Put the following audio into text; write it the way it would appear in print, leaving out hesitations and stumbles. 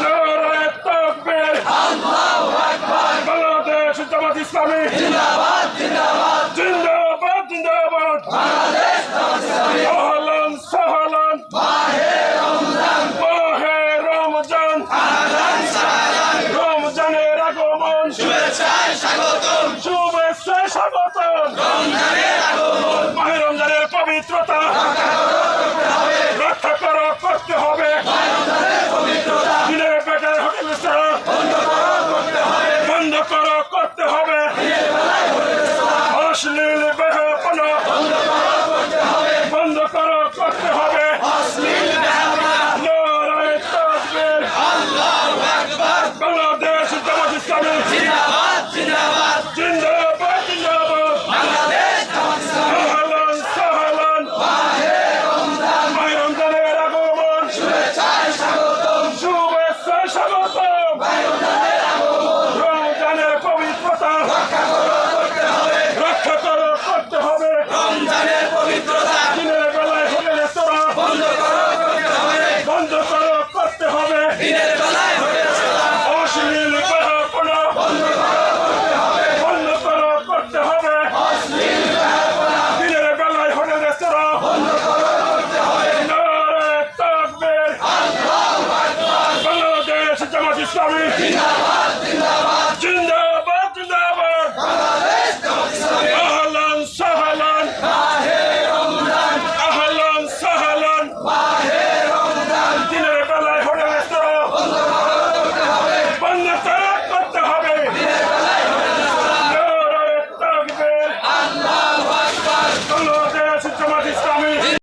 নারায়ে তাকবীর, বাংলাদেশ জামাত ইসলামী জিন্দাবাদ, জিন্দাবাদ। আহলান সাহলান, মাহে রমজান, রমজানের আগমন, শুভেচ্ছায় স্বাগতম, মাহে রমজানের পবিত্রতা রক্ষা করো, করতে হবে। দিনের বেলায় হোটেল বন্ধ করো, করতে হবে। অশ্লীল বেহাপনা বন্ধ করো, করতে হবে। নারায়ে তাকবীর, বাংলাদেশ জামাত ইসলামী জিন্দাবাদ, জিন্দাবাদ। আহলান সাহলান, মাহে রমজানের আগমন, শুভেচ্ছায় স্বাগতম, রমজানের পবিত্রতা রক্ষা করো, করতে হবে। দিনের বেলায় হোটেল রেস্তোরাঁ বন্ধ করো, করতে হবে। অশ্লীল বেহাপনা বন্ধ করো, করতে হবে। দিনের বেলায় হোটেল রেস্তোরাঁ নারায়ে তাকবীর, বাংলাদেশ জামাত ইসলামী